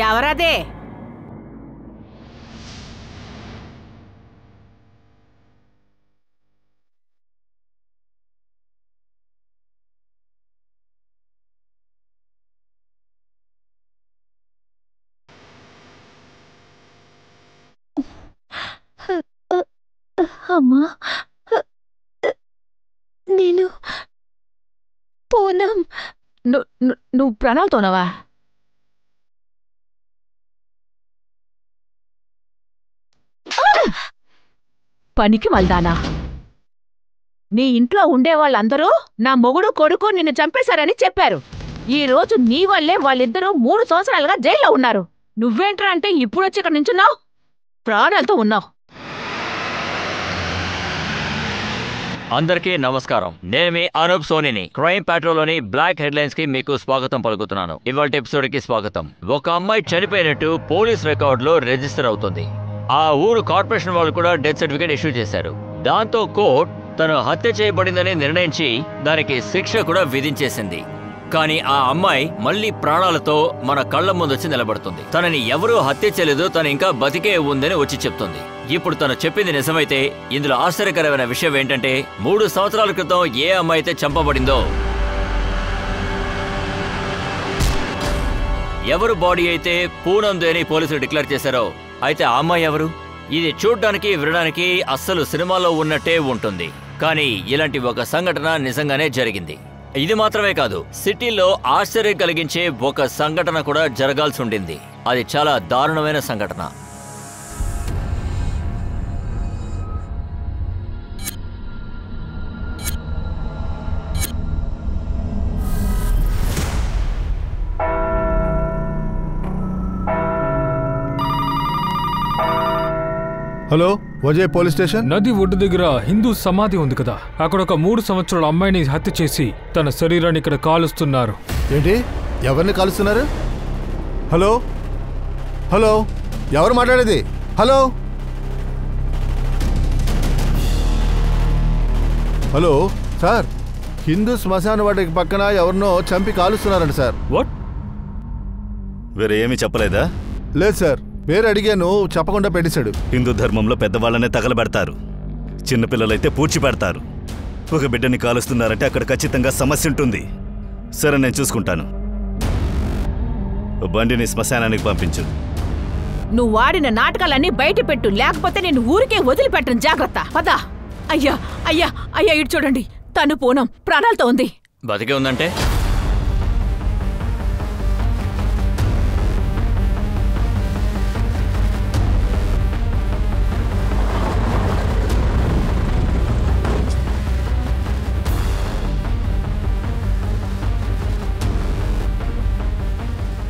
ఎవరదే? అమ్మా, నేను పూనం. నువ్వు ప్రాణాలతోనవా? పనికి మల్దానా? నీ ఇంట్లో ఉండేవాళ్ళందరూ నా మొగుడు కొడుకు నిన్ను చంపేశారని చెప్పారు. ఈ రోజు నీ వల్లే వాళ్ళిద్దరూ 3 సంవత్సరాలుగా జైల్లో ఉన్నారు. నువ్వేంట్రా అంటే ఇప్పుడొచ్చి ఇక్కడ నించున్నావు, ప్రాణాలతో ఉన్నావు. అందరికీ నమస్కారం. నేను మీ అనూప్ సోనీని. క్రైమ్ ప్యాట్రోల్లోని బ్లాక్ హెడ్లైన్స్ కి మీకు స్వాగతం పలుకుతున్నాను. ఇవాళ ఎపిసోడ్ కి స్వాగతం. ఒక అమ్మాయి చనిపోయినట్టు పోలీస్ రికార్డులో రిజిస్టర్ అవుతుంది. ఆ ఊరు కార్పొరేషన్ వాళ్ళు కూడా డెత్ సర్టిఫికేట్ ఇష్యూ చేశారు. దాంతో కోర్ట్ తను హత్య చేయబడిందని నిర్ణయించి దానికి శిక్ష కూడా విధించేసింది. కానీ ఆ అమ్మాయి మళ్ళీ ప్రాణాలతో మన కళ్ల ముందొచ్చి నిలబడుతుంది. తనని ఎవరూ హత్య చేయలేదు, తను ఇంకా బతికే ఉందని వచ్చి చెప్తుంది. ఇప్పుడు తను చెప్పింది నిజమైతే ఇందులో ఆశ్చర్యకరమైన విషయం ఏంటంటే 3 సంవత్సరాల క్రితం ఏ అమ్మాయి అయితే చంపబడిందో, ఎవరు బాడీ అయితే పూనంది అని పోలీసులు డిక్లేర్ చేశారో, అయితే ఆ అమ్మాయి ఎవరు? ఇది చూడ్డానికి వినడానికి అస్సలు సినిమాలో ఉన్నట్టే ఉంటుంది. కానీ ఇలాంటి ఒక సంఘటన నిజంగానే జరిగింది. ఇది మాత్రమే కాదు, సిటీలో ఆశ్చర్యం కలిగించే ఒక సంఘటన కూడా జరగాల్సి ఉండింది. అది చాలా దారుణమైన సంఘటన. Hello, Vijay police station. నది ఒడ్డు దగ్గర హిందూ సమాధి ఉంది కదా, అక్కడ ఒక 3 సంవత్సరాల అమ్మాయిని హత్య చేసి తన శరీరాన్ని ఇక్కడ కాలుస్తున్నారు. ఏంటి? ఎవరిని కాలుస్తున్నారు? హలో హలో, ఎవరు మాట్లాడేది? హలో హలో సార్, హిందూ శ్మశాన వాటికి పక్కన ఎవరినో చంపి కాలుస్తున్నారంట సార్. వాట్? వేరే ఏమీ చెప్పలేదా? లేదు సార్, పేరు అడిగాను, చెప్పకుండా పెట్టేశాడు. హిందూ ధర్మంలో పెద్దవాళ్ళనే తగలబెడతారు, చిన్నపిల్లలైతే పూడ్చి పెడతారు. ఒక బిడ్డని కాలుస్తున్నారంటే అక్కడ ఖచ్చితంగా సమస్య ఉంటుంది. సరే, నేను చూసుకుంటాను. బండిని శ్మశానానికి పంపించు. నువ్వు వాడిన నాటకాలన్నీ బయట పెట్టు, లేకపోతే నేను ఊరికే వదిలిపెట్టను. జాగ్రత్త, పదా. అయ్యా అయ్యా అయ్యా, ఇటు చూడండి, తను పూనం ప్రాణాలతో ఉంది. బతికే ఉందంటే?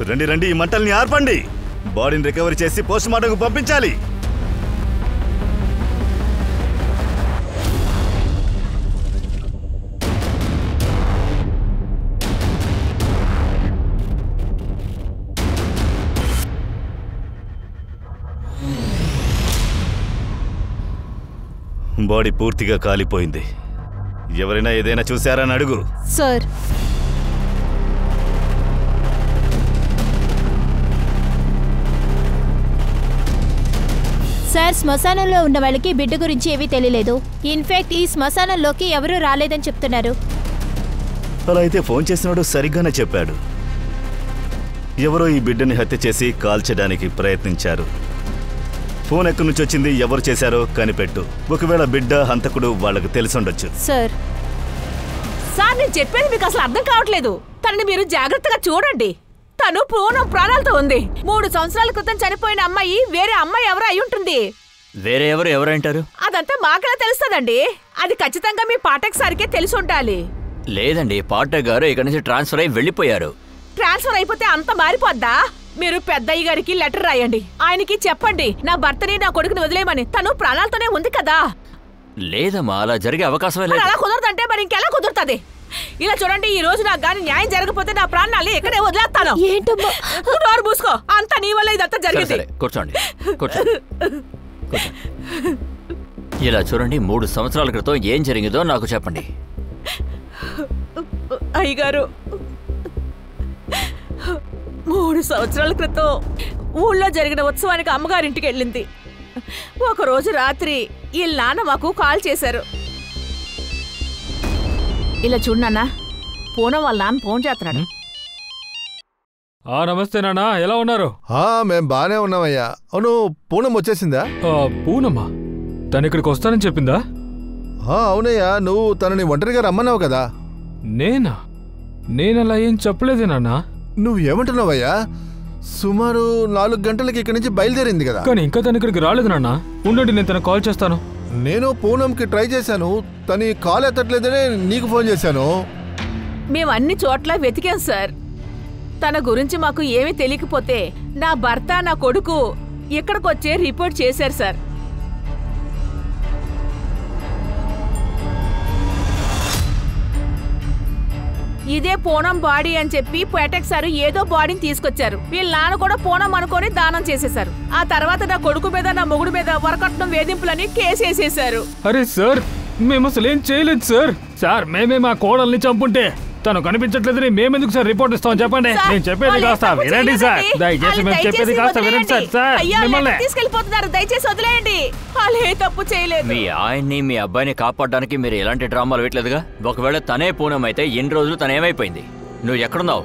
రండి రండి, ఈ మంటల్ని ఆర్పండి. బాడీని రికవరీ చేసి పోస్ట్ మార్టంకు పంపించాలి. బాడీ పూర్తిగా కాలిపోయింది. ఎవరైనా ఏదైనా చూశారని అడుగు. సార్, సార్, శ్మశానంలో ఉన్న వాళ్ళకి బిడ్డ గురించి ఏమీ తెలియలేదు. ఇన్ఫాక్ట్ ఈ శ్మశానంలోకి ఎవరూ రాలేదని చెప్తున్నారు. అలా అయితే ఫోన్ చేసినాడు సరిగ్గానే చెప్పాడు. ఎవరో ఈ బిడ్డని హత్య చేసి కాల్చడానికి ప్రయత్నించారు. ఫోన్ ఎక్కడి నుంచి వచ్చింది, ఎవరు చేశారో కనిపెట్టు. ఒకవేళ బిడ్డ హంతకుడు వాళ్ళకు తెలిసుండొచ్చు. సార్ సార్, నేను చెప్పేది మీకు అసలు అర్థం కావట్లేదు. తనని మీరు జాగ్రత్తగా చూడండి. తను పూనం ప్రాణాలతో ఉంది. 3 సంవత్సరాల క్రితం చనిపోయిన అమ్మాయి వేరే అమ్మాయి ఎవరు అయి ఉంటుంది. వేరే ఎవరంటారు? అదంతా మాకెలా తెలుస్తుందండి? అది ఖచ్చితంగా మీ పాఠక్ సార్కే తెలిసి ఉండాలి. లేదండి, పాఠక్ గారు ఇక్కడి నుంచి ట్రాన్స్ఫర్ అయి వెళ్ళిపోయారు. ట్రాన్స్ఫర్ అయిపోతే అంత మారిపోద్దా? మీరు పెద్దయ్య గారికి లెటర్ రాయండి. ఆయనకి చెప్పండి నా భర్తని నా కొడుకుని వదిలేయమని. తను ప్రాణాలతోనే ఉంది కదా. లేదమ్మా, అలా జరిగే అవకాశమే లేదు. అలా కుదరదంటే మరి ఇంకెలా కుదురుతుంది? ఇలా చూడండి, ఈ రోజు నాకు గాని న్యాయం జరగకపోతే నా ప్రాణాలు ఇక్కడే వదిలేస్తాను. ఏంటమ్మా? నోరు మూసుకో. అంతా నీ వల్ల ఇదంతా జరిగింది. కూర్చోండి. ఇలా చూడండి, 3 సంవత్సరాల క్రితం ఏం జరిగిందో నాకు చెప్పండి. అయ్యగారు, 3 సంవత్సరాల క్రితం ఊళ్ళో జరిగిన ఉత్సవానికి అమ్మగారింటికి వెళ్ళింది. ఒకరోజు రాత్రి వీళ్ళ నాన్న మాకు కాల్ చేశారు. ఇలా చూడన్నా, పూనం వాళ్ళ నాన్న ఫోన్ చేస్తున్నాడు. నమస్తే నాన్న, ఎలా ఉన్నారు? మేం బానే ఉన్నామయ్యా. అవును, పూనం వచ్చేసిందా? పూనమ్మా తను ఇక్కడికి వస్తానని చెప్పిందా? అవునయ్యా, నువ్వు తనని ఒంటరిగా రమ్మన్నావు కదా. నేనలా ఏం చెప్పలేదే నాన్న. నువ్వు ఏమంటున్నావయ్యా? సుమారు 4 గంటలకి ఇక్కడి నుంచి బయలుదేరింది కదా. కానీ ఇంకా తను ఇక్కడికి రాలేదు నాన్న. ఉండండి, నేను తనకు కాల్ చేస్తాను. నేను పూనంకి ట్రై చేశాను, తను కాల్ ఎత్తట్లేదనే నీకు ఫోన్ చేశాను. మేము అన్ని చోట్ల వెతికాం సార్. తన గురించి మాకు ఏమీ తెలియకపోతే నా భర్త, నా కొడుకు ఇక్కడికొచ్చే రిపోర్ట్ చేశారు సార్. ఇదే పూనం బాడీ అని చెప్పి పేటెక్ సార్ ఏదో బాడీని తీసుకొచ్చారు. వీళ్ళ నాన్న కూడా పూనం అనుకొని దానం చేసేశారు. ఆ తర్వాత నా కొడుకు మీద, నా మొగుడు మీద వరకట్నం వేధింపులని కేసు వేసేశారు. అరే సార్, మేము అసలు ఏం చేయలేదు సార్. మేమే మా కోడల్ని చంపుంటే తను కనిపించట్లేదని మేమెందుకు సార్ రిపోర్ట్ ఇస్తాం చెప్పండి. నేను చెప్పేది కాస్త వినండి సార్. దయచేసి మేము చెప్పేది కాస్త వినండి సార్. మిమ్మల్ని తీసుకెళ్లిపోతున్నారు, దయచేసి వదిలేయండి. వాళ్ళు ఏ తప్పు చేయలేదు. మీ ఆయన్ని, మీ అబ్బాయిని కాపాడడానికి మీరు ఎలాంటి డ్రామాలు వేయట్లేదుగా. ఒకవేళ తనే పూనం అయితే ఎన్ని రోజులు తనేమైపోయింది? నువ్వు ఎక్కడున్నావు?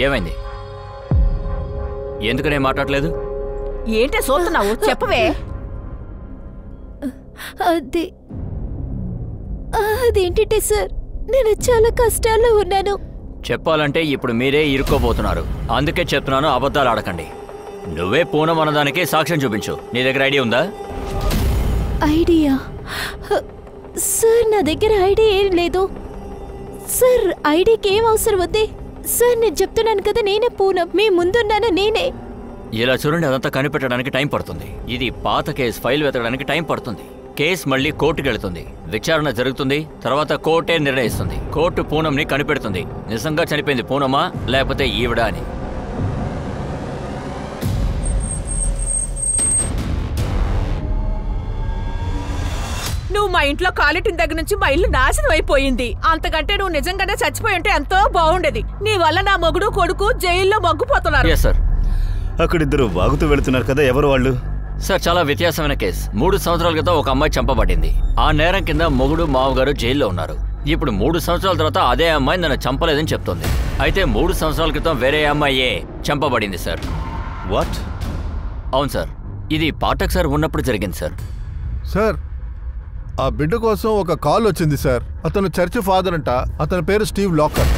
ఏమైంది? ఎందుకనే మాట్లాడలేదు? ఏంటే చూస్తున్నావు? చెప్పవే. అదేంటి సార్, నేను చాలా కష్టాల్లో ఉన్నాను. చెప్పాలంటే ఇప్పుడు మీరే ఇరుక్కోబోతున్నారు. అందుకే చెప్తున్నాను, అబద్ధాలు ఆడకండి. నువ్వే పూనం అన్నదానికి సాక్ష్యం చూపించు. నీ దగ్గర ఐడియా ఉందా? ఐడియా? సార్, నా దగ్గర ఐడియా ఏం లేదు సార్. ఐడియాకి ఏం అవసరం ఉంది సార్? నేను చెప్తున్నాను కదా, నేనే పూనం. మీ ముందున్నాను నేనే. ఇలా చూడండి, అదంతా కనిపెట్టడానికి టైం పడుతుంది. ఇది పాత కేసు, ఫైల్ వెతకడానికి టైం పడుతుంది. కేసు మళ్ళీ కోర్టుకు వెళుతుంది, విచారణ జరుగుతుంది, తర్వాత కోర్టే నిర్ణయిస్తుంది. కోర్టు పూనంని కనిపెడుతుంది, నిజంగా చనిపోయింది పూనమా లేకపోతే ఈవిడ అని. నువ్వు మా ఇంట్లో కాలిటిన దగ్గర నుంచి మా ఇల్లు నాశనం అయిపోయింది. అంతకంటే నువ్వు నిజంగానే చచ్చిపోయి ఉంటే ఎంతో బాగుండేది. నీ వల్ల నా మొగుడు, కొడుకు జైల్లో మగ్గుపోతున్నారు. సార్, అక్కడిద్దరు వాగుతూ వెళుతున్నారు కదా, ఎవరు వాళ్ళు? సార్, చాలా వ్యత్యాసమైన కేసు. 3 సంవత్సరాల క్రితం ఒక అమ్మాయి చంపబడింది. ఆ నేరం కింద మొగుడు, మామగారు జైల్లో ఉన్నారు. ఇప్పుడు 3 సంవత్సరాల తర్వాత అదే అమ్మాయి నన్ను చంపలేదని చెప్తోంది. అయితే 3 సంవత్సరాల క్రితం వేరే అమ్మాయే చంపబడింది సార్. వాట్? అవును సార్, ఇది పాఠక్ సార్ ఉన్నప్పుడు జరిగింది సార్. సార్, ఆ బిడ్డ కోసం ఒక కాల్ వచ్చింది సార్. అతను చర్చ్ ఫాదర్ అంట. అతని పేరు స్టీవ్ లాకర్.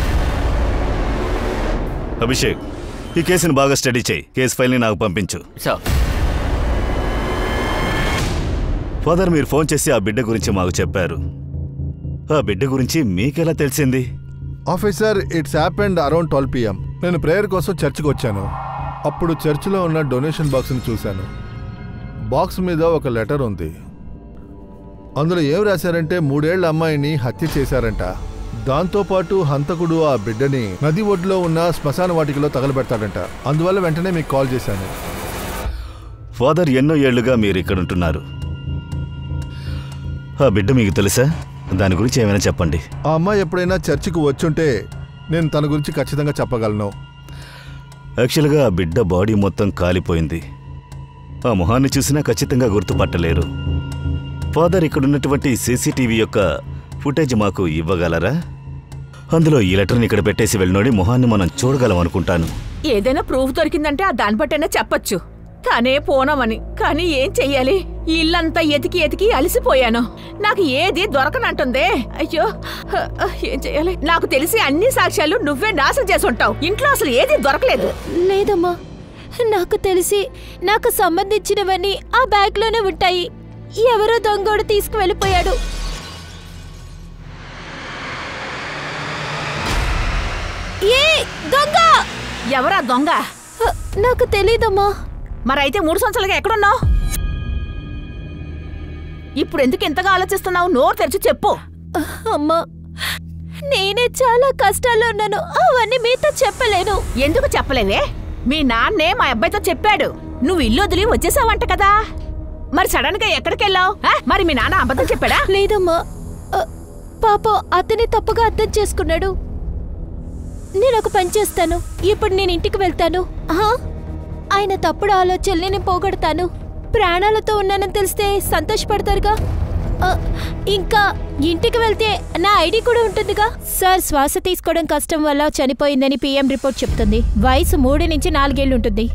అభిషేక్, ఈ కేసుని బాగా స్టడీ చేయి. కేసు ఫైల్ని నాకు పంపించు. సార్. ఫాదర్, మీరు ఫోన్ చేసి ఆ బిడ్డ గురించి మాకు చెప్పారు. ఆ బిడ్డ గురించి మీకెలా తెలిసింది? Officer, it's happened around 12 PM. నేను ప్రేయర్ కోసం చర్చ్కి వచ్చాను. అప్పుడు చర్చిలో ఉన్న డొనేషన్ బాక్స్ని చూశాను. బాక్స్ మీద ఒక లెటర్ ఉంది. అందులో ఏం రాశారంటే 3 ఏళ్ల అమ్మాయిని హత్య చేశారంట. దాంతోపాటు హంతకుడు ఆ బిడ్డని నది ఒడ్డులో ఉన్న శ్మశాన వాటికలో తగలబెడతాడంట. అందువల్ల వెంటనే మీకు కాల్ చేశాను. ఫాదర్, ఎన్నో ఏళ్లుగా మీరు ఇక్కడ ఉంటున్నారు. ఆ బిడ్డ మీకు తెలుసా? దాని గురించి ఏమైనా చెప్పండి. ఆ అమ్మాయి ఎప్పుడైనా చర్చికి వచ్చుంటే నేను తన గురించి ఖచ్చితంగా చెప్పగలను. యాక్చువల్గా ఆ బిడ్డ బాడీ మొత్తం కాలిపోయింది. ఆ మొహాన్ని చూసినా ఖచ్చితంగా గుర్తుపట్టలేరు. ఫాదర్, ఇక్కడున్నటువంటి సీసీటీవీ యొక్క ఫుటేజ్ మాకు ఇవ్వగలరా? అందులో ఈ లెటర్ని ఇక్కడ పెట్టేసి వెళ్ళినోడి మొహాన్ని మనం చూడగలం అనుకుంటాను. ఏదైనా ప్రూఫ్ దొరికిందంటే ఆ దాన్ని బట్టైనా చెప్పొచ్చు. తనే పోనామని. కానీ ఏం చెయ్యాలి? ఇల్లంతా ఎతికి ఎతికి అలసిపోయాను. నాకు ఏది దొరకనంటుందే. అయ్యో, ఏం చెయ్యాలి? నాకు తెలిసి అన్ని సాక్ష్యాలు నువ్వే నాశనం చేసి ఉంటావు. ఇంట్లో అసలు ఏది దొరకలేదు. లేదమ్మా, నాకు తెలిసి నాకు సంబంధించినవన్నీ ఆ బ్యాగ్లోనే ఉంటాయి. ఎవరో దొంగోడు తీసుకువెళ్ళిపోయాడు. ఏ దొంగ? ఎవరా దొంగ? నాకు తెలీదమ్మా. మరైతే 3 సంవత్సరాలుగా ఎక్కడున్నావు? ఇప్పుడు ఎందుకు ఇంతగా ఆలోచిస్తున్నావు? నోరు తెరిచి చెప్పు. అమ్మా, నేనే చాలా కష్టాల్లో ఉన్నాను. అవన్నీ మీతో చెప్పలేను. ఎందుకు చెప్పలేవే? మీ నాన్నే మా అబ్బాయితో చెప్పాడు. నువ్వు ఇల్లు వదిలి వచ్చేసావంట కదా. మరి సడన్ గా ఎక్కడికెళ్ళావు? మరి మీ నాన్న అబద్ధం చెప్పాడా? లేదమ్మా, పాపం అతని తప్పుగా అర్థం చేసుకున్నాడు. నేను ఒక పని చేస్తాను. ఇప్పుడు నేను ఇంటికి వెళ్తాను. ఆయన తప్పుడు ఆలోచనల్ని నేను పోగొడతాను. ప్రాణాలతో ఉన్నానని తెలిస్తే సంతోషపడతారుగా. ఇంకా ఇంటికి వెళ్తే నా ఐడి కూడా ఉంటుందిగా. సార్ శ్వాస తీసుకోవడం కష్టం వల్ల చనిపోయిందని పిఎం రిపోర్ట్ చెప్తుంది. వయసు 3 నుంచి 4 ఏళ్ళు ఉంటుంది.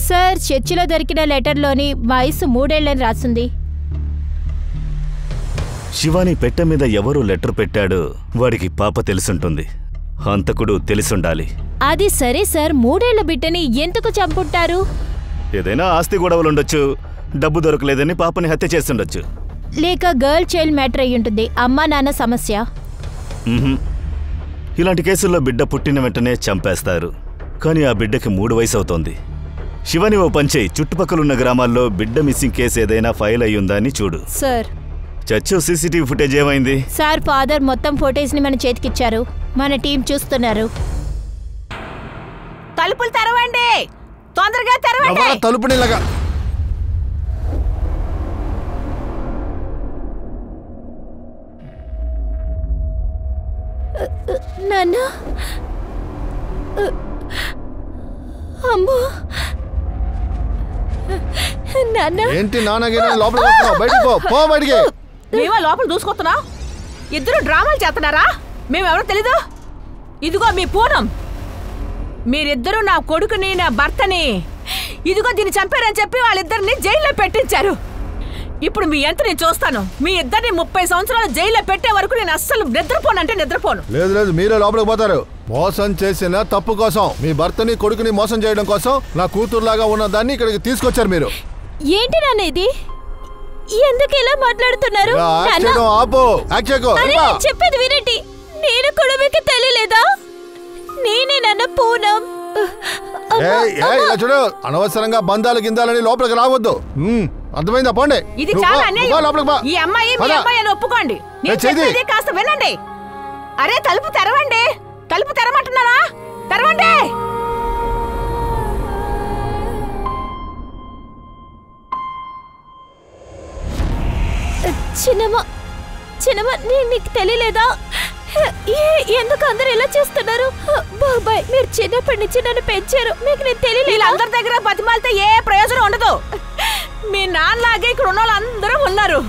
సార్ చర్చిలో దొరికిన లెటర్లోని వయసు 3 ఏళ్ళని రాసింది. శివాని పెట్టె మీద ఎవరు లెటర్ పెట్టాడో వాడికి పాప తెలుసుంటుంది. హంతకుడు తెలిసుండాలి. అది సరే సార్, 3 ఏళ్ల బిడ్డని ఎందుకు చంపుంటారు? ఏదైనా ఆస్తి గొడవలుండొచ్చు, డబ్బు దొరకలేదని పాపని హత్య చేస్తుండొచ్చు. లేక గర్ల్ చైల్డ్ మ్యాటర్ అయి ఉంటుంది, అమ్మా నాన్న సమస్య. ఇలాంటి కేసుల్లో బిడ్డ పుట్టిన వెంటనే చంపేస్తారు. కానీ ఆ బిడ్డకి 3 వయసు అవుతోంది. శివాని ఓ పంచేయి, చుట్టుపక్కలున్న గ్రామాల్లో బిడ్డ మిస్సింగ్ కేసు ఏదైనా ఫైల్ అయ్యుందా అని చూడు. సార్ చర్చ్ సీసీటీవీ ఫుటేజ్ ఏమైంది? సార్ ఫాదర్ మొత్తం ఫుటేజ్ ని మన చేతికిచ్చారు. మన టీం చూస్తున్నారు. తలుపులు తెరవండి, తొందరగా తెరవండి. తలుపునిలాగా నాన్న, అమ్మో నాన్న. ఏంటి నాన్నగిరి లోపలికి వస్తున్నావు? బయటికి పో బయటికి. మేమా లోపల దూసుకొస్తున్నాం? ఇద్దరు డ్రామాలు చేస్తున్నారా? మేమెవరో తెలీదు. ఇదిగో మీ పూనం, మీరిద్దరూ నా కొడుకుని నా భర్తని ఇదిగో దీన్ని చంపారని చెప్పి వాళ్ళిద్దరిని జైల్లో పెట్టించారు. ఇప్పుడు మీ ఎంత నేను చూస్తాను. మీ ఇద్దరిని 30 సంవత్సరాలు జైల్లో పెట్టే వరకు నేను అస్సలు నిద్రపోనంటే నిద్రపోను. లేదు మీరే లోపలికి పోతారు. మోసం చేసిన తప్పు కోసం, మీ భర్తని కొడుకుని మోసం చేయడం కోసం నా కూతురులాగా ఉన్న దాన్ని ఇక్కడికి తీసుకొచ్చారు మీరు. ఏంటి నాన్న ఇది? ఎందుకు ఇలా మాట్లాడుతున్నారు? చెప్పేది వినండి. నేను కూడా మీకు తెలియలేదా? నేనే నాన్న పూనం. చూడు, అనవసరంగా బంధాలు గిందాలని లోపలికి రావద్దు. అర్థమైందా? పోండి. ఇది చాలా అన్యాయం. ఈ అమ్మాయి మీ అమ్మాయి అని ఒప్పుకోండి. నేను చెప్పేది కాస్త వినండి. అరే తలుపు తెరవండి. తలుపు తెరమంటున్నారా? తెరవండి. చిన్నమ్మ, నీకు తెలియలేదా? ఎందుకు అందరు ఇలా చేస్తున్నారు? బాబాయ్, మీరు చిన్నప్పటి నుంచి నన్ను పెంచారు, మీకు నేను తెలియలేదు. అందరి దగ్గర బతిమాలితే ఏ ప్రయోజనం ఉండదు. మీ నాన్నలాగే ఇక్కడ ఉన్న వాళ్ళందరూ ఉన్నారు.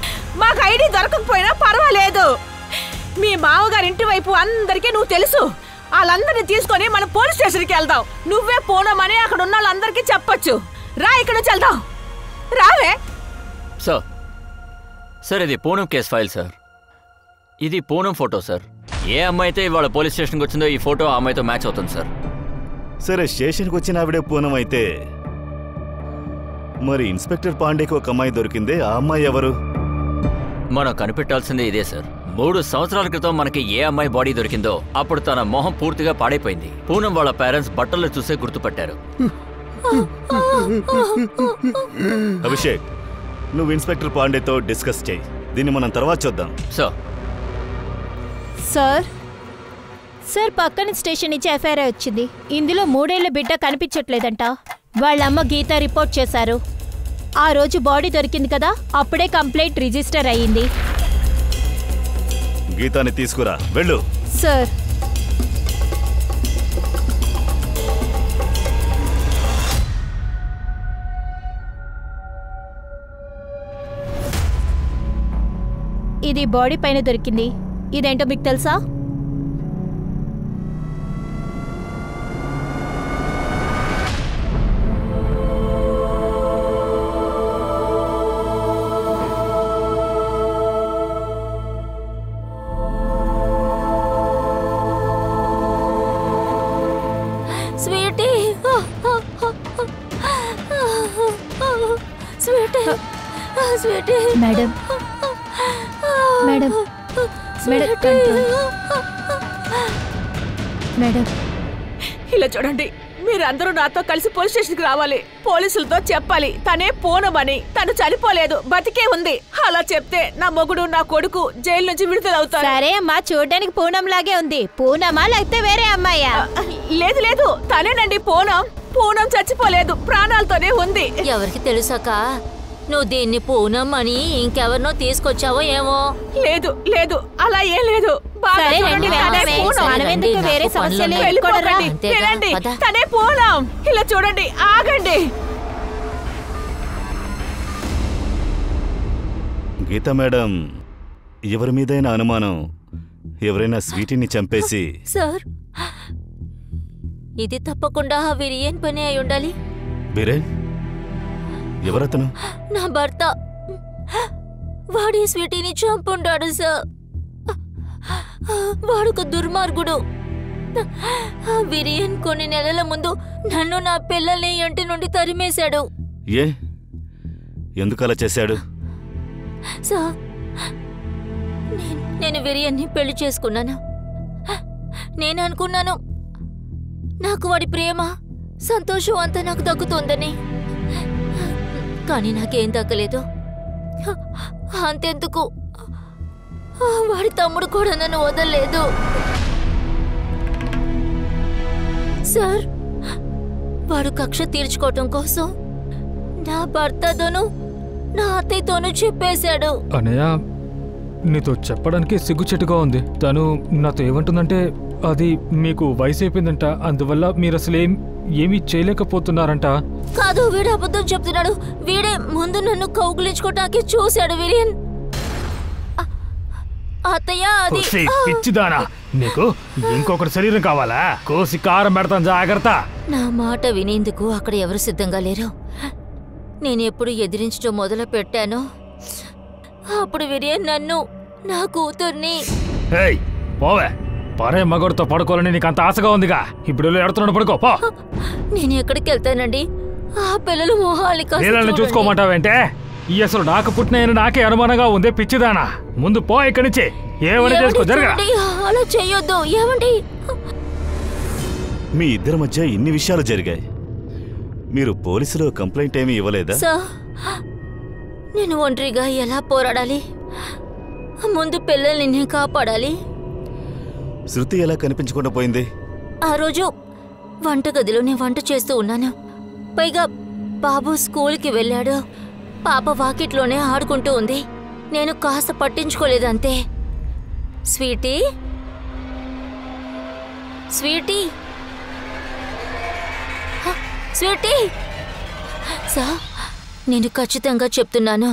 మాకు ఐడి దొరకకపోయినా పర్వాలేదు. మీ మామగారి ఇంటి వైపు అందరికీ నువ్వు తెలుసు. వాళ్ళందరినీ తీసుకొని మనం పోలీస్ స్టేషన్కి వెళ్దాం. నువ్వే పోనమని అక్కడ ఉన్న వాళ్ళందరికీ చెప్పొచ్చు. రా, ఇక్కడ నుంచి వెళ్దాం. రావే. సార్ ఇది పూనం కేస్ ఫైల్ సార్. ఇది పూనం ఫోటో సార్. ఏ అమ్మాయి అయితే ఇవాళ పోలీస్ స్టేషన్కి వచ్చిందో ఈ ఫోటో ఆ అమ్మాయితో మ్యాచ్ అవుతుంది సార్. సరే, స్టేషన్కి వచ్చిన ఆవిడే పూనం అయితే మరి ఇన్స్పెక్టర్ పాండేకి ఒక అమ్మాయి దొరికిందే, ఆ అమ్మాయి ఎవరు? మనం కనిపెట్టాల్సిందే ఇదే సార్. 3 సంవత్సరాల క్రితం మనకి ఏ అమ్మాయి బాడీ దొరికిందో అప్పుడు తన మొహం పూర్తిగా పాడైపోయింది. పూనం వాళ్ళ పేరెంట్స్ బట్టలు చూసే గుర్తుపట్టారు. అభిషేక్, నువ్వు ఇన్స్పెక్టర్ పాండేతో డిస్కస్ చేయి. దీన్ని మనం తర్వాత చూద్దాం. సార్ పక్కన స్టేషన్ నుంచి ఎఫ్ఐఆర్ వచ్చింది. ఇందులో 3 ఏళ్ల బిడ్డ కనిపించట్లేదంట. వాళ్ళమ్మ గీత రిపోర్ట్ చేశారు. ఆ రోజు బాడీ దొరికింది కదా, అప్పుడే కంప్లైంట్ రిజిస్టర్ అయ్యింది. గీతాని తీసుకురా, వెళ్ళు. సార్ ఇది బాడీ పైన దొరికింది. ఇదేంటో మీకు తెలుసా? Sweetie, sweetie, sweetie. Madam, madam, madam, ఇలా చూడండి, మీరందరూ నాతో కలిసి పోలీస్ స్టేషన్కి రావాలి. పోలీసులతో చెప్పాలి తనే పూనమని. తను చనిపోలేదు, బతికే ఉంది. అలా చెప్తే నా మొగుడు నా కొడుకు జైలు నుంచి విడుదలవుతారు. సరే అమ్మా, చూడడానికి పూనం లాగే ఉంది. పూనమా లేకపోతే వేరే అమ్మాయా? లేదు తనేనండి పూనం. పూనం చచ్చిపోలేదు, ప్రాణాలతోనే ఉంది. ఎవరికి తెలుసాక నువ్వు దీన్ని పూనం అని ఇంకెవరినో తీసుకొచ్చావో ఏమో. లేదు లేదు అలా ఏం లేదు. బాగా సరే, చూడండి, రండి, తనే మేడం. పూనం. మనమెందుకు వేరే సమస్యలు వెళ్ళిపోకండి. అంతేగా, వినండి, పద. తనే పూనం. ఇలా చూడండి, ఆగండి. గీత మేడం, ఎవరి మీదైనా అనుమానం, ఎవరైనా స్వీటీని చంపేసి సార్, ఇది తప్పకుండా ఆ విరియన్ పని అయి ఉండాలి. బీరేన్ ఎవరతను? నా భర్త. వాడి స్వీటీని చంపుండాడు సార్. వాడొక దుర్మార్గుడు. ఆ విరియన్ కొన్ని నెలల ముందు నన్ను నా పిల్లల్ని ఇంటి నుండి తరిమేశాడు. ఏ ఎందుకు అలా చేశాడు? సార్, నేను విరియన్ని పెళ్లి చేసుకున్నాను. నేను అనుకున్నాను నాకు వాడి ప్రేమ, సంతోషం అంతా నాకు దక్కుతుందని. కానీ నాకేం దక్కలేదు. అంతెందుకు, వాడి తమ్ముడు కూడా నన్ను వదలలేదు. సార్, వాడు కక్ష తీర్చుకోవటం కోసం నా భర్తతోనూ నా అత్తయ్యతోనూ చెప్పేశాడు. అనయ్య, నీతో చెప్పడానికి సిగ్గుచెట్టుగా ఉంది. తను నాతో ఏమంటుందంటే అది మీకు వయసు అయిపోయిందంట, అందువల్ల మీరు అసలు ఏమీ చేయలేకపోతున్నారంట. కాదు, వీడు అబద్ధం చెప్తున్నాడు. వీడే ముందు నన్ను కౌగులించుకోవటానికి చూశాడు విరియన్. అత్తయ్య, అది కోసి పిచ్చిదానా, నీకు ఇంకొకటి శరీరం కావాలా? కోసి కారం పెడతాను, జాగ్రత్త. నా మాట వినేందుకు అక్కడ ఎవరు సిద్ధంగా లేరు. నేను ఎప్పుడు ఎదిరించడం మొదలు పెట్టానో అప్పుడు విరియన్ నన్ను, నా కూతుర్ని. ఏయ్ పోవే, పరే మగడితో పడుకోవాలని నీకు అంత ఆశగా ఉందిగా. ఇప్పుడు ఎడుతున్నాడు, పడుకో పో. నేను ఎక్కడికి వెళ్తానండి? ఆ పిల్లలు మొహాలి నీళ్ళని చూసుకోమంటావేంటే? ఈ అసలు నాకు పుట్టిన నాకే అనుమానంగా ఉంది. పిచ్చిదానా, ముందు పో ఇక్కడి నుంచి. ఏమని చేసుకో, జరగ. అలా చెయ్యొద్దు. ఏమండి, మీ ఇద్దరి మధ్య ఇన్ని విషయాలు జరిగాయి, మీరు పోలీసులో కంప్లైంట్ ఏమీ ఇవ్వలేదా? సార్, నేను ఒంటరిగా ఎలా పోరాడాలి? ముందు పిల్లల్ని నేను కాపాడాలి. శృతి ఎలా కనిపించకుండా పోయింది? ఆ రోజు వంటగదిలో నేను వంట చేస్తూ ఉన్నాను. పైగా బాబు స్కూల్కి వెళ్ళాడు. పాప వాకిట్లోనే ఆడుకుంటూ ఉంది. నేను కాస్త పట్టించుకోలేదు అంతే. Sweety, sweetie, Sweety. సార్, నేను ఖచ్చితంగా చెప్తున్నాను,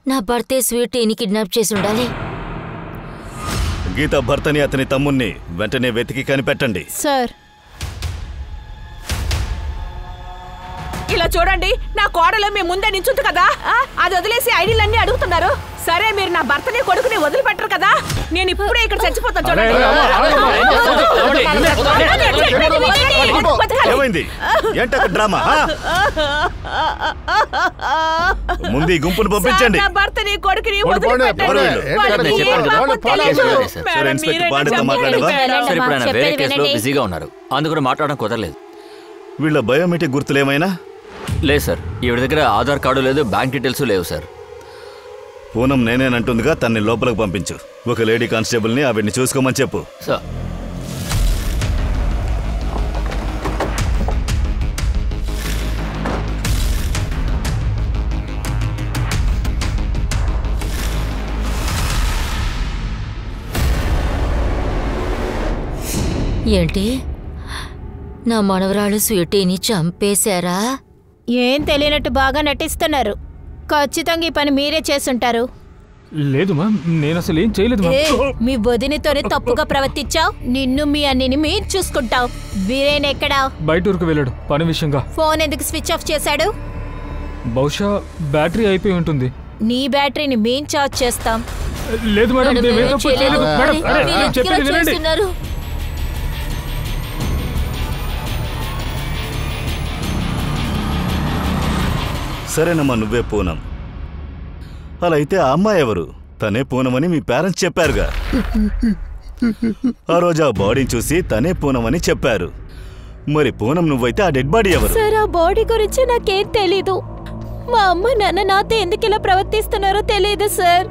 నా భర్తే స్వీటీని కిడ్నాప్ చేసి ఉండాలి. గీత భర్తని అతని తమ్ముణ్ణి వెంటనే వెతికి కనిపెట్టండి. సార్, ఇలా చూడండి, నా కోడలు మీ ముందే నించుంది కదా, అది వదిలేసి ఐడీలన్నీ అడుగుతున్నారు. సరే, మీరు నా భర్తని కొడుకుని వదిలిపెట్టరు కదా. నేను ఇప్పుడే ఇక్కడ చచ్చిపోతాను. చూడండి. ఏమైంది? ఏంటక్క డ్రామా? ముందు ఈ గుంపును పంపించండి. నా భర్తని కొడుకుని పోండి, వదిలిపెట్టండి. పోండి. వాళ్ళకి ఏంటి ఏం పాపం తెలీదు. సరే, ఇన్స్పెక్టర్ పాండేతో మాట్లాడవా? సార్, ఇప్పుడు ఆయన వేరే చెప్పేది కేసులో వినండి. బిజీగా ఉన్నారు, అందుకని మాట్లాడడం కుదరలేదు. వీళ్ళ బయోమెట్రిక్ గుర్తులేమైనా? లేదు సార్, ఈవిడ దగ్గర ఆధార్ కార్డు లేదు, బ్యాంక్ డీటెయిల్స్ లేవు సార్. పూనం నేనేనంటుందిగా, తన్ని లోపలికి పంపించు. ఒక లేడీ కానిస్టేబుల్ని ఆవిడ్ని చూసుకోమని చెప్పు. సార్, ఏంటి, నా మనవరాలు స్వీటీని చంపేశారా? ఏం తెలియనట్టు బాగా నటిస్తున్నారు. ఖచ్చితంగా ఈ పని మీరే చేసుంటారు. లేదు మ్యామ్, నేను అసలు ఏం చేయలేదు ఏ, మ్యామ్. మీ వదినతోనే తప్పుగా ప్రవర్తించావు. నిన్ను మీ అన్నిని మీరు చూసుకుంటావు. వీరేన్ ఎక్కడా? బయట ఊరికి వెళ్ళాడు పని విషయంగా. ఫోన్ ఎందుకు స్విచ్ ఆఫ్ చేశాడు? బహుశా బ్యాటరీ అయిపోయి ఉంటుంది. నీ బ్యాటరీని మేం చార్జ్ చేస్తాం. లేదు మేడం, మేడం, మేమేం ఏం తప్పు చేయలేదు. చేయలేదు. మేడం, అరే, మీరు నేను ఎందుకు చెప్పేది ఇలా వినండి. చేస్తున్నారు? సరేనమ్మా, నువ్వే పూనం. అలా అయితే ఆ అమ్మాయి ఎవరు? తనే పూనమని మీ పేరెంట్స్ చెప్పారుగా. ఆ రోజు ఆ బాడీని చూసి తనే పూనమని చెప్పారు. మరి పూనం నువ్వైతే ఆ డెడ్ బాడీ ఎవరు? సార్, ఆ బాడీ గురించి నాకేం తెలీదు. మా అమ్మ నాన్న నాతో ఎందుకు ఇలా ప్రవర్తిస్తున్నారో తెలియదు సార్.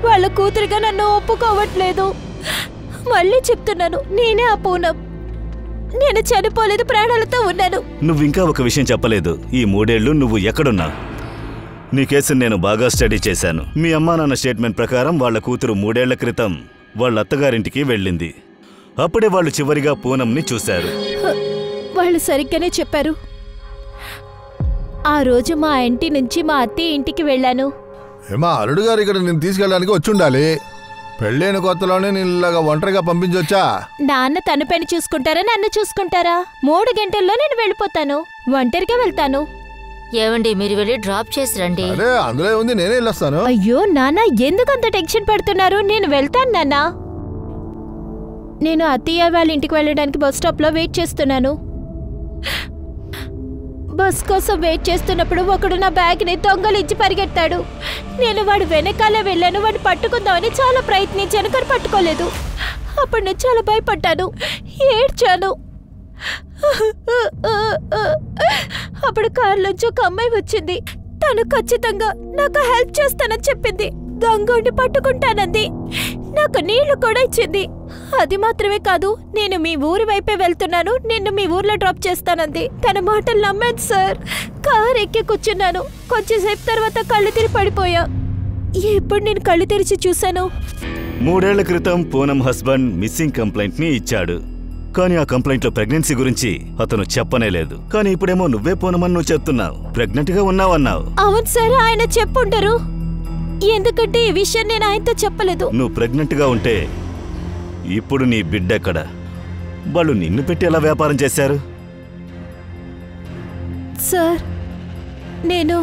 వాళ్ళ కూతురుగా నన్ను ఒప్పుకోవట్లేదు. మళ్ళీ చెప్తున్నాను, నేనే ఆ పూనం. నేను చనిపోలేదు, ప్రాణాలతో ఉన్నాను. నువ్వింకా ఒక విషయం చెప్పలేదు. ఈ 3 ఏళ్లు నువ్వు ఎక్కడున్నావు? నీ కేసుని నేను బాగా స్టడీ చేశాను. మీ అమ్మా నాన్న స్టేట్మెంట్ ప్రకారం వాళ్ళ కూతురు 3 ఏళ్ల క్రితం వాళ్ళ అత్తగారింటికి వెళ్ళింది. అప్పుడే వాళ్ళు చివరిగా పూనంని చూశారు. వాళ్ళు సరిగ్గానే చెప్పారు. ఆ రోజు మా ఇంటి నుంచి మా అత్తయ్య ఇంటికి వెళ్ళాను. ఏమా అల్లుడు గారు ఇక్కడ నేను తీసుకెళ్ళడానికి వచ్చుండాలి. పెళ్ళైన కొత్తలోనే నేను ఇలాగా ఒంటరిగా పంపించొచ్చా? నాన్న తన పని చూసుకుంటారా, నన్ను చూసుకుంటారా? 3 గంటల్లో నేను వెళ్ళిపోతాను. ఒంటరిగా వెళ్తాను. ఏవండి, మీరు వెళ్ళి డ్రాప్ చేసి రండి. అరే అందులో ఉంది, నేనే వెళ్ళొస్తాను. అయ్యో నాన్న, ఎందుకంత టెన్షన్ పడుతున్నారు? నేను వెళ్తాను నాన్న. నేను అత్తయ్య వాళ్ళ ఇంటికి వెళ్ళడానికి బస్ స్టాప్లో వెయిట్ చేస్తున్నాను. బస్ కోసం వెయిట్ చేస్తున్నప్పుడు ఒకడు నా బ్యాగ్ని దొంగలించి పరిగెత్తాడు. నేను వాడు వెనకాలే వెళ్ళాను. వాడు పట్టుకుందామని చాలా ప్రయత్నించాను, కానీ పట్టుకోలేదు. అప్పుడు నేను చాలా భయపడ్డాను, ఏడ్చాను. అప్పుడు కారులోంచి ఒక అమ్మాయి వచ్చింది. తను ఖచ్చితంగా నాకు హెల్ప్ చేస్తానని చెప్పింది. దొంగని పట్టుకుంటానంది. నాకు నీళ్లు కూడా ఇచ్చింది. అది మాత్రమే కాదు, నేను మీ ఊరి వైపే వెళ్తున్నాను, నిన్ను మీ ఊర్లో డ్రాప్ చేస్తానంది. తన మాటలు నమ్మాను సార్. కారు ఎక్కి కూర్చున్నాను. కొంచెంసేపు తర్వాత కళ్ళు తిరిగి పడిపోయా. ఇప్పుడు నేను కళ్ళు తెరిచి చూశాను. 3 ఏళ్ల క్రితం పూనం హస్బెండ్ మిస్సింగ్ కంప్లైంట్ ని ఇచ్చాడు. కానీ ఆ కంప్లైంట్ లో ప్రెగ్నెన్సీ గురించి అతను చెప్పనేలేదు. కానీ ఇప్పుడేమో నువ్వే పూనమని నువ్వు చెప్తున్నావు. ప్రెగ్నెంట్ గా ఉన్నావన్నావు. అవును సార్, ఆయన చెప్పుంటారు. ఎందుకంటే ఈ విషయం నేను ఆయనతో చెప్పలేదు. నువ్వు ప్రెగ్నెంట్ గా ఉంటే ఇప్పుడు నీ బిడ్డెక్కడ? వాళ్ళు నిన్ను పెట్టి ఎలా వ్యాపారం చేశారు? సార్, నేను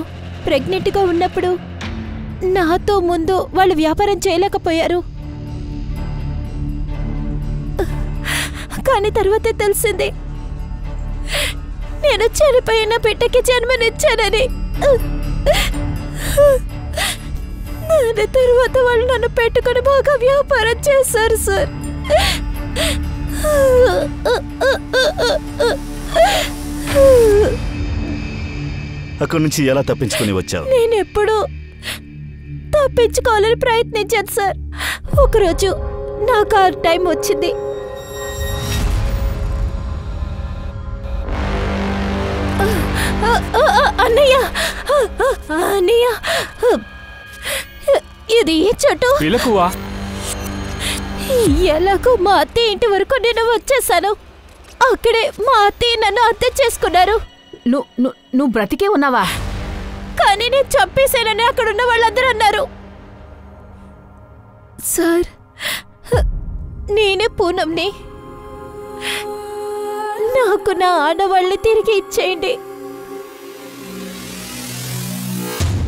ప్రెగ్నెంట్గా ఉన్నప్పుడు నాతో ముందు వాళ్ళు వ్యాపారం చేయలేకపోయారు. కానీ తర్వాత తెలిసింది నేను చనిపోయిన బిడ్డకి జన్మనిచ్చానని. దాని తర్వాత వాళ్ళు నన్ను పెట్టుకుని బాగా వ్యాపారం చేశారు సార్. అక్కడి నుంచి ఎలా తప్పించుకుని వచ్చావు? నేను ఎప్పుడు తప్పించుకోవాలని ప్రయత్నించాను సార్. ఒకరోజు నాకు ఆ టైం వచ్చింది. అన్నయ్య, అన్నయ్య, ఇది చెట్టు. పిలకువా? ఎలాగో మా అత్తయ్య ఇంటి వరకు నేను వచ్చేసాను. అక్కడే మా అత్తయ్య నన్ను అర్థం చేసుకున్నారు. నువ్వు బ్రతికే ఉన్నావా? కానీ నేను చంపేశానని అక్కడున్న వాళ్ళందరూ అన్నారు. సార్, నేనే పూనంని. నాకు నా ఆడవాళ్ళని తిరిగి ఇచ్చేయండి.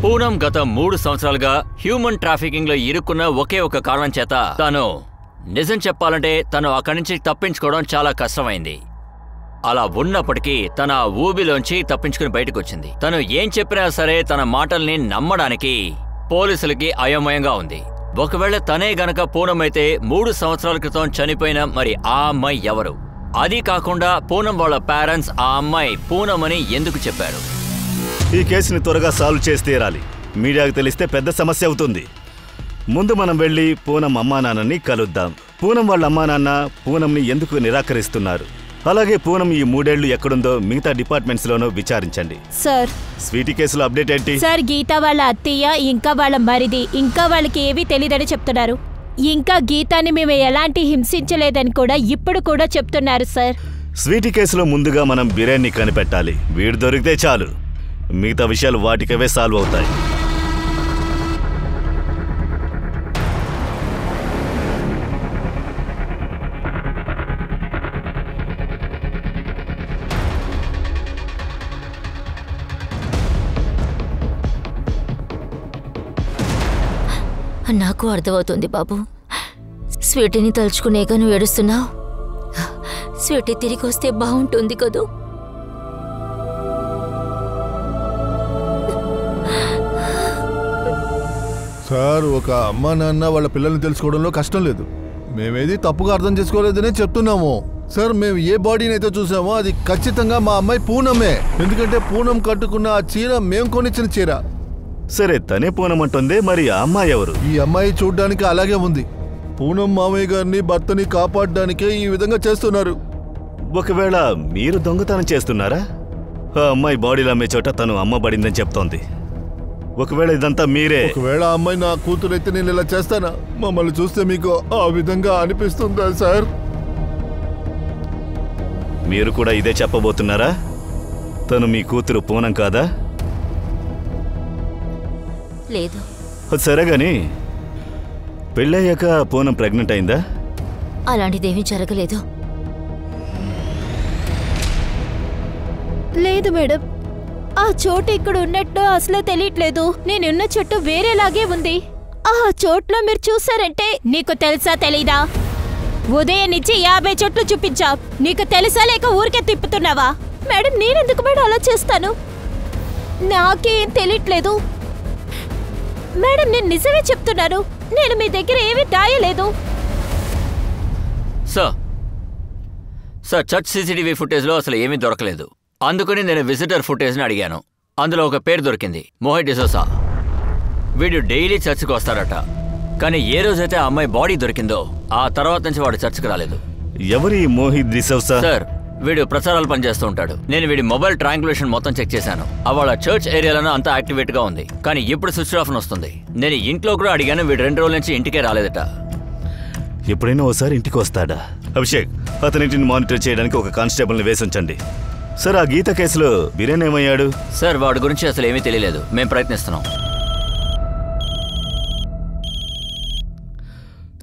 పూనం గత 3 సంవత్సరాలుగా హ్యూమన్ ట్రాఫికింగ్ లో ఇరుక్కున్న ఒకే ఒక కారణం చేత తను నిజం చెప్పాలంటే తను అక్కడి నుంచి తప్పించుకోవడం చాలా కష్టమైంది. అలా ఉన్నప్పటికీ తన ఊబిలోంచి తప్పించుకుని బయటకు వచ్చింది. తను ఏం చెప్పినా సరే తన మాటల్ని నమ్మడానికి పోలీసులకి అయోమయంగా ఉంది. ఒకవేళ తనే గనక పూనం అయితే 3 సంవత్సరాల క్రితం చనిపోయిన మరి ఆ అమ్మాయి ఎవరు? అది కాకుండా పూనం వాళ్ళ పేరెంట్స్ ఆ అమ్మాయి పూనమని ఎందుకు చెప్పారు? ఈ కేసుని త్వరగా సాల్వ్ చేసి తీరాలి. మీడియాకు తెలిస్తే పెద్ద సమస్య అవుతుంది. ముందు మనం వెళ్ళి పూనం అమ్మా నాన్నని కలుద్దాం. పూనం వాళ్ళ అమ్మా నాన్న పూనంని ఎందుకు నిరాకరిస్తున్నారు, అలాగే పూనం ఈ 3 ఏళ్లు ఎక్కడుందో మిగతా డిపార్ట్మెంట్స్ లోనూ విచారించండి. సార్, స్వీటీ కేసులో అప్డేట్ ఏంటి? సార్, గీత వాళ్ళ అత్తయ్య ఇంకా వాళ్ళ మరిది ఇంకా వాళ్ళకి ఏవీ తెలియదని చెప్తున్నారు. ఇంకా గీతాని మేము ఎలాంటి హింసించలేదని కూడా ఇప్పుడు కూడా చెప్తున్నారు సార్. స్వీటీ కేసులో ముందుగా మనం బిర్యానీ కనిపెట్టాలి. వీడు దొరికితే చాలు, మిగతా విషయాలు వాటికవే సాల్వ్ అవుతాయి. నాకు అర్థమవుతుంది బాబు. స్వీటీని తలుచుకునేగా నువ్వు ఏడుస్తున్నావు. స్వీటీ తిరిగి వస్తే బాగుంటుంది కదూ. సార్, ఒక అమ్మ నాన్న వాళ్ళ పిల్లల్ని తెలుసుకోవడంలో కష్టం లేదు. మేమేది తప్పుగా అర్థం చేసుకోలేదనే చెప్తున్నాము. సార్, మేము ఏ బాడీని అయితే చూసామో అది ఖచ్చితంగా మా అమ్మాయి పూనమే. ఎందుకంటే పూనం కట్టుకున్న ఆ చీర మేము కొనిచ్చిన చీర. సరే, తనే పూనం అంటుంది, మరి ఆ అమ్మాయి ఎవరు? ఈ అమ్మాయి చూడ్డానికి అలాగే ఉంది. పూనం మామయ్య గారిని భర్తని కాపాడడానికే ఈ విధంగా చేస్తున్నారు. ఒకవేళ మీరు దొంగతనం చేస్తున్నారా? ఆ అమ్మాయి బాడీలో అమ్మే చోట తను అమ్మబడిందని చెప్తోంది. ఒకవేళ ఇదంతా మీరే, ఒకవేళ ఆ అమ్మాయి నా కూతురైతే నేను ఇలా చేస్తానా? మమ్మల్ని చూస్తే మీకు ఆ విధంగా అనిపిస్తుందా సార్? మీరు కూడా ఇదే చెప్పబోతున్నారా? తను మీ కూతురు పూనం కాదా? లేదు. అది సరే గాని పెళ్ళయ్యాక పూనం ప్రెగ్నెంట్ అయిందా? అలాంటిదేమీ జరగలేదు. లేదు మేడం, ఆ చోటు ఇక్కడ ఉన్నట్టు అసలే తెలియట్లేదు. నేనున్న చోటు వేరేలాగే ఉంది. ఆ చోట్లో మీరు చూసారంటే నీకు తెలుసా తెలీదా? ఉదయం నుంచి 50 చోట్లు చూపించా. నీకు తెలుసా లేక ఊరికే తిప్పుతున్నావా? మేడం నేనెందుకు మేడం అలా చేస్తాను? నాకేం తెలియట్లేదు మేడం, నేను నిజమే చెప్తున్నాను. నేను మీ దగ్గర ఏమీ దాయలేదు. సార్ చర్చ్ సీసీటీవీ ఫుటేజ్లో అసలు ఏమీ దొరకలేదు. అందుకని నేను విజిటర్ ఫుటేజ్ని అడిగాను. అందులో ఒక పేరు దొరికింది, మోహిత్ డిసోసా. వీడు డైలీ చర్చ్కి వస్తాడట. కానీ ఏ రోజైతే ఆ అమ్మాయి బాడీ దొరికిందో ఆ తర్వాత నుంచి వాడు చర్చ్కి రాలేదు. ఎవరి మోహిత్ డిసోసా? సార్ వీడు ప్రచారాలు పనిచేస్తూ ఉంటాడు. నేను వీడి మొబైల్ ట్రాంగులేషన్ మొత్తం చెక్ చేశాను. వాళ్ళ చర్చ్ ఏరియాలోనే అంతా యాక్టివేట్గా ఉంది. కానీ ఇప్పుడు స్విచ్ ఆఫ్ వస్తుంది. నేను ఇంట్లో కూడా అడిగాను, వీడు 2 రోజుల నుంచి ఇంటికే రాలేదట. ఎప్పుడైనా ఓసారి ఇంటికి వస్తాడా? అభిషేక్, అతనింటిని మానిటర్ చేయడానికి ఒక కానిస్టేబుల్ని వేసి ఉంచండి. సార్, ఆ గీత కేసులో బిరేన్ ఏమయ్యాడు? సార్ వాడి గురించి అసలు ఏమీ తెలియలేదు. మేము ప్రయత్నిస్తున్నాం.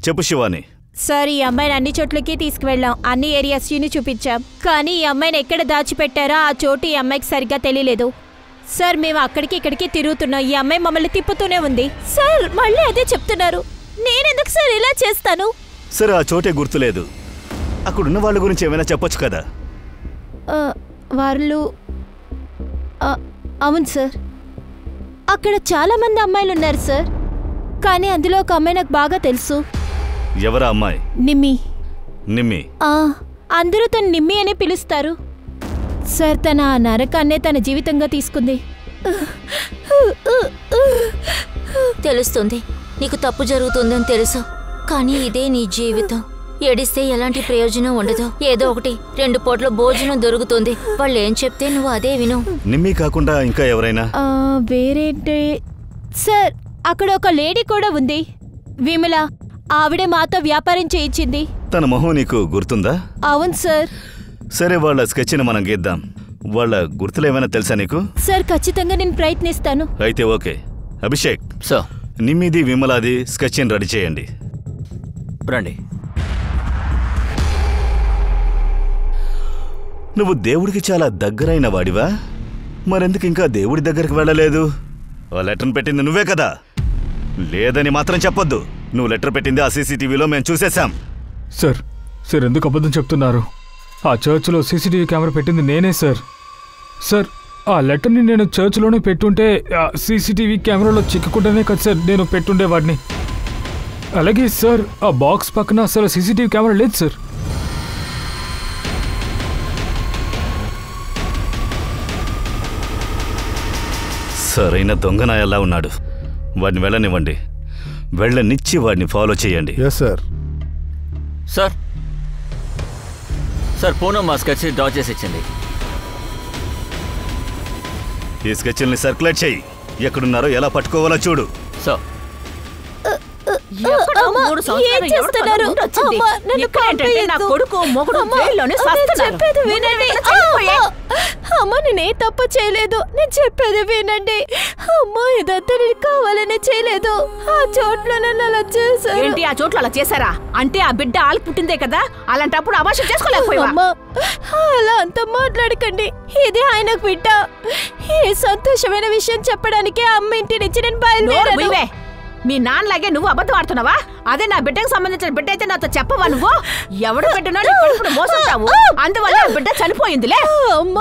చెప్పు శివాని. సార్, ఈ అమ్మాయిని అన్ని చోట్లకి తీసుకువెళ్ళాం. అన్ని ఏరియాస్ని చూపించాం. కానీ ఈ అమ్మాయిని ఎక్కడ దాచిపెట్టారో ఆ చోటు ఈ అమ్మాయికి సరిగ్గా తెలియలేదు. సార్, మేము అక్కడికి ఇక్కడికి తిరుగుతున్నాం. ఈ అమ్మాయి మమ్మల్ని తిప్పుతూనే ఉంది. సార్ మళ్ళీ అదే చెప్తున్నారు. నేనెందుకు సార్ ఇలా చేస్తాను? సరే, ఆ చోటే గుర్తులేదు. అక్కడున్న వాళ్ళ గురించి ఏమైనా చెప్పొచ్చు కదా? వాళ్ళు అవును సార్, అక్కడ చాలా మంది అమ్మాయిలు ఉన్నారు సార్. కానీ అందులో ఒక అమ్మాయి నాకు బాగా తెలుసు. ఎవరా అమ్మాయి? నిమ్మి. నిమ్మి? అందరూ తను నిమ్మి అనే పిలుస్తారు సార్. తన ఆ నరకాన్నే తన జీవితంగా తీసుకుంది. తెలుస్తుంది, నీకు తప్పు జరుగుతుందని తెలుసు. కానీ ఇదే నీ జీవితం. ఏడిస్తే ఎలాంటి ప్రయోజనం ఉండదు. ఏదో ఒకటి 2 పూట్ల భోజనం దొరుకుతుంది. వాళ్ళు ఏం చెప్తే నువ్వు అదే విను. నిమ్మి కాకుండా ఇంకా ఎవరైనా? వేరేంటే సార్, అక్కడ ఒక లేడీ కూడా ఉంది, విమల. ఆవిడే మాతో వ్యాపారం చేయించింది. తన మొహం నీకు గుర్తుందా? అవును సార్. సరే, వాళ్ళ స్కెచ్ని మనం గీద్దాం. వాళ్ళ గుర్తులు ఏమైనా తెలుసా నీకు? సార్, ఖచ్చితంగా నేను ప్రయత్నిస్తాను. అయితే ఓకే. అభిషేక్, సార్ నిమ్మిది విమలాది స్కెచ్ని రెడీ చేయండి. రండి. నువ్వు దేవుడికి చాలా దగ్గరైన వాడివా? మరెందుకు ఇంకా దేవుడి దగ్గరికి వెళ్ళలేదు? ఆ లెటర్ని పెట్టింది నువ్వే కదా? లేదని మాత్రం చెప్పొద్దు. నువ్వు లెటర్ పెట్టింది ఆ సీసీటీవీలో మేము చూసేశాం. సార్ ఎందుకు అబద్ధం చెప్తున్నారు? ఆ చర్చ్లో సీసీటీవీ కెమెరా పెట్టింది నేనే సార్. సార్, ఆ లెటర్ని నేను చర్చ్లోనే పెట్టుంటే ఆ సీసీటీవీ కెమెరాలో చిక్కుకుంటేనే కదా సార్ నేను పెట్టుండేవాడిని. అలాగే సార్, ఆ బాక్స్ పక్కన అసలు సీసీటీవీ కెమెరా లేదు సార్. సరైన దొంగన ఎలా ఉన్నాడు. వాడిని వెళ్ళనివ్వండి. వెళ్ళనిచ్చి వాడిని ఫాలో చేయండి. సార్ సార్ పూనం మా స్కెచ్ డ్రా చేసి ఇచ్చింది. ఈ స్కెచ్ల్ని సర్క్యులేట్ చేయి. ఎక్కడున్నారో ఎలా పట్టుకోవాలో చూడు. సార్ ఎక్కడో 3 సంవత్సరాలు ఎవరు పదవి ఉండొచ్చింది. ఇక్కడేంటంటే నా కొడుకు మొగుడు జైల్లోనే సస్తున్నారు. అమ్మ, నేనే తప్పు చేయలేదు. నేను చెప్పేది వినండి. అమ్మ, ఇదంతా నేను కావాలనే చేయలేదు. ఆ చోట్ల నన్ను అలా చేశారు. ఏంటి ఆ చోట్ల అలా చేశారా? అంటే ఆ బిడ్డ ఆలు పుట్టిందే కదా, అలాంటప్పుడు అభాషణ చేసుకోలేకపోయావా? అలా అంతా మాట్లాడకండి. ఇది ఆయనకు బిడ్డ. ఏ సంతోషమైన విషయం చెప్పడానికి అమ్మ ఇంటి నుంచి నేను బయలుదేరాను. మీ నాన్నలాగే నువ్వు అబద్ధం ఆడుతున్నావా? అదే నా బిడ్డకు సంబంధించిన బిడ్డ అయితే నాతో చెప్పవా? నువ్వు ఎవడు బిడ్డనో ఇప్పుడు మోసంటావు. అందువల్ల ఆ బిడ్డ చనిపోయిందిలే.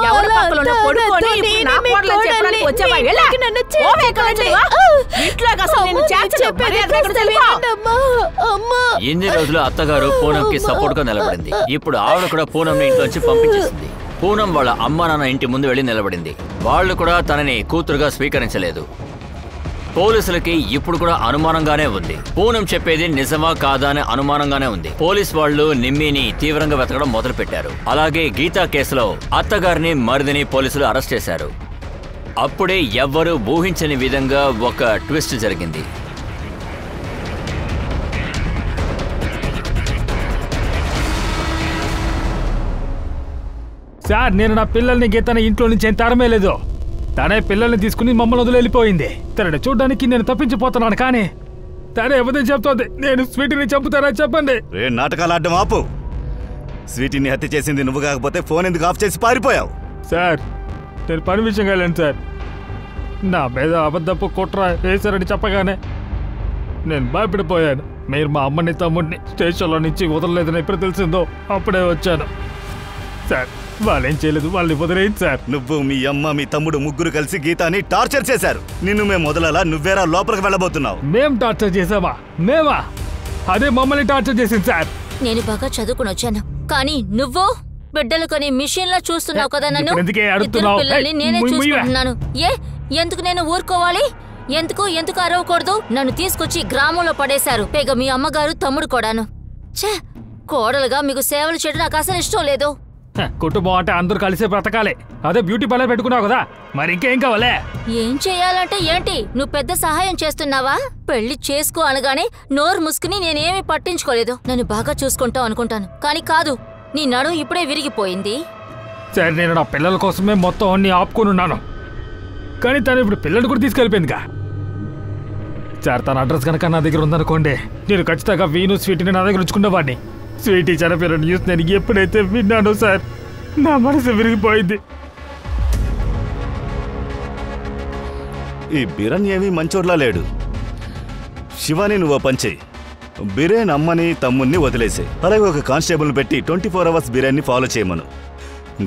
ఎవరి పక్కన ఉన్న కొడుకోని ఇప్పుడు నా కోడలని చెప్పడానికి వచ్చావా? ఇంట్లోకి అసలు నేను ఎన్ని రోజులు అత్తగారు పూనంకి సపోర్ట్ గా నిలబడింది. ఇప్పుడు ఆవిడ కూడా పూనంని ఇంట్లోంచి పంపించేసింది. పూనం వాళ్ళ అమ్మ నాన్న ఇంటి ముందు వెళ్ళి నిలబడింది. వాళ్ళు కూడా తనని కూతురుగా స్వీకరించలేదు. పోలీసులకి ఇప్పుడు కూడా అనుమానంగానే ఉంది. పూనం చెప్పేది నిజమా కాదా అనే అనుమానంగానే ఉంది. పోలీస్ వాళ్ళు నిమ్మిని తీవ్రంగా వెతకడం మొదలు పెట్టారు. అలాగే గీతా కేసులో అత్తగారిని మరిదిని పోలీసులు అరెస్ట్ చేశారు. అప్పుడే ఎవ్వరూ ఊహించని విధంగా ఒక ట్విస్ట్ జరిగింది. సార్, నేను నా పిల్లల్ని గీతని ఇంట్లో నుంచి ఏం తరమే లేదు. తనే పిల్లల్ని తీసుకుని మమ్మల్ని వదిలి వెళ్ళిపోయింది. తనని చూడడానికి నేను తప్పించిపోతున్నాను, కానీ తనే ఎవరిని చెప్తోంది నేను స్వీటీని చంపుతారా చెప్పండి. నాటకాలు ఆడడం ఆపు. స్వీటీని హత్య చేసింది నువ్వు కాకపోతే ఫోన్ ఎందుకు ఆఫ్ చేసి పారిపోయావు? సార్, నేను పని విషయంగా వెళ్ళాను సార్. నా మీద అబద్ధపు కుట్ర వేశారని చెప్పగానే నేను భయపడిపోయాను. మీరు మా అమ్మని తమ్ముడిని స్టేషన్లో నుంచి వదలలేదని ఎప్పుడు తెలిసిందో అప్పుడే వచ్చాను సార్. వాళ్ళేం చేయలేదు, వాళ్ళని వదిలేయండి సార్. నువ్వు, మీ అమ్మ, మీ తమ్ముడు ముగ్గురు కలిసి గీతాని టార్చర్ చేశారు. నిన్ను మేము వదలలా, నువ్వేరా లోపలికి వెళ్ళబోతున్నావు. మేం టార్చర్ చేసామా? మేమా? అదే మమ్మల్ని టార్చర్ చేసింది సార్. నేను బాగా చదువుకుని వచ్చాను, కానీ నువ్వు బిడ్డలు కొని మిషన్ లా చూస్తున్నావు కదా నన్ను. ఇద్దరు పిల్లల్ని నేనే చూసుకుంటున్నాను. ఎందుకు నేను ఊరుకోవాలి? ఎందుకు అరవకూడదు? నన్ను తీసుకొచ్చి గ్రామంలో పడేశారు. పైగా మీ అమ్మగారు తమ్ముడు కూడాను. ఛే, కోడలుగా మీకు సేవలు చేయడం నాకు అసలు ఇష్టం లేదు. కుటుంబం అంటే అందరూ కలిసే బ్రతకాలి. అదే బ్యూటీ పార్లర్ పెట్టుకున్నావు కదా, మరి ఇంకేం కావాలే? ఏం చెయ్యాలంటే ఏంటి? నువ్వు పెద్ద సహాయం చేస్తున్నావా? పెళ్లి చేసుకో అనగానే నోరు ముసుకుని నేనేమీ పట్టించుకోలేదు. నన్ను బాగా చూసుకుంటావు అనుకుంటాను, కానీ కాదు. నీ నడు ఇప్పుడే విరిగిపోయింది. సరే, నేను నా పిల్లల కోసమే మొత్తం అన్ని ఆపుకొని ఉన్నాను, కానీ తను ఇప్పుడు పిల్లలు కూడా తీసుకెళ్ళిపోయిందిగా. సార్, తన అడ్రస్ కనుక నా దగ్గర ఉందనుకోండి, నేను ఖచ్చితంగా వీను స్వీటీని నా దగ్గర ఉంచుకునేవాడిని. స్వీటీ చనిపోయిన న్యూస్ నేను ఎప్పుడైతే విన్నానో సార్, నా మనసు విరిగిపోయింది. ఈ బిరన్ ఏమీ మంచోడ్లా లేడు. శివాని నువ్వు పంచే బిరేన్ అమ్మని తమ్ముణ్ణి వదిలేసే. అలాగే ఒక కానిస్టేబుల్ పెట్టి 24 hours బిరేన్ని ఫాలో చేయమను.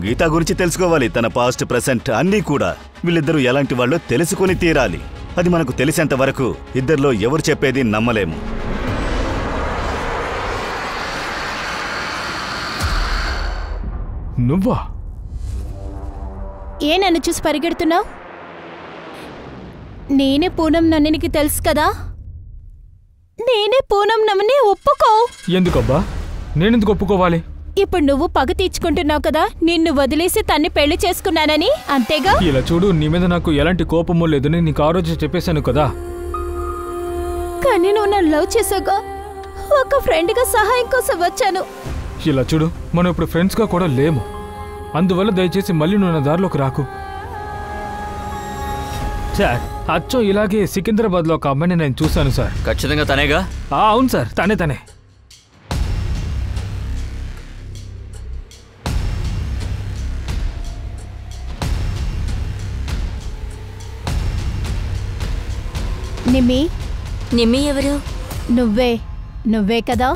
గీతా గురించి తెలుసుకోవాలి, తన పాస్ట్ ప్రెసెంట్ అన్నీ కూడా. వీళ్ళిద్దరూ ఎలాంటి వాళ్ళో తెలుసుకొని తీరాలి. అది మనకు తెలిసేంత వరకు ఇద్దరిలో ఎవరు చెప్పేది నమ్మలేము. నువ్వా? ఏ నన్ను చూసి పరిగెడుతున్నావు? నేనే పూనం నన్నికి తెలుసు కదా. నేనే పూనం నమ్మని ఒప్పుకో. ఎందుకబ్బా? నేనెందుకు ఒప్పుకోవాలి? ఇప్పుడు నువ్వు పగ తీర్చుకుంటున్నావు కదా, నిన్ను వదిలేసి తన్ని పెళ్లి చేసుకున్నానని, అంతేగా? ఇలా చూడు, నీ మీద నాకు ఎలాంటి కోపమో లేదని నీకు ఆ రోజు చెప్పేశాను కదా. కానీ నువ్వు నన్ను లవ్ చేసాగా, ఒక ఫ్రెండ్గా సహాయం కోసం వచ్చాను. ఇలా చూడు, మనం ఇప్పుడు ఫ్రెండ్స్గా కూడా లేము. అందువల్ల దయచేసి మళ్ళీ నువ్వు నా దారిలోకి రాకు. సార్, అచ్చం ఇలాగే సికింద్రాబాద్లో ఒక అమ్మాయిని నేను చూశాను సార్. ఖచ్చితంగా తనేగా? అవును సార్, తనే. నిమ్మి ఎవరు? నువ్వే కదా.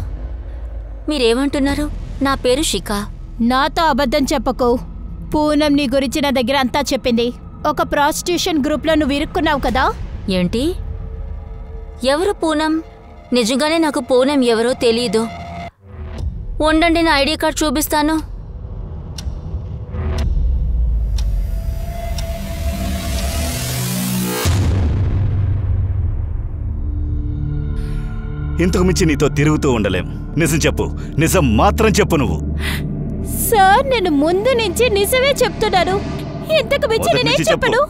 మీరేమంటున్నారు? నా పేరు శిఖా. నాతో అబద్ధం చెప్పకు. పూనం నీ గురించి నా దగ్గర అంతా చెప్పింది. ఒక ప్రాస్టిట్యూషన్ గ్రూప్లో నువ్వు ఇరుక్కున్నావు కదా. ఏంటి? ఎవరు పూనం? నిజంగానే నాకు పూనం ఎవరో తెలీదు. ఉండండి, నా ఐడి కార్డ్ చూపిస్తాను. ఇంతకు మించి నీతో తిరుగుతూ ఉండలేం. నిజం చెప్పు, నిజం మాత్రం చెప్పు. నువ్వు సార్, నేను ముందు నుంచి నిజమే చెప్తున్నాను. ఇంతకు మించి నేనేం చెప్పను.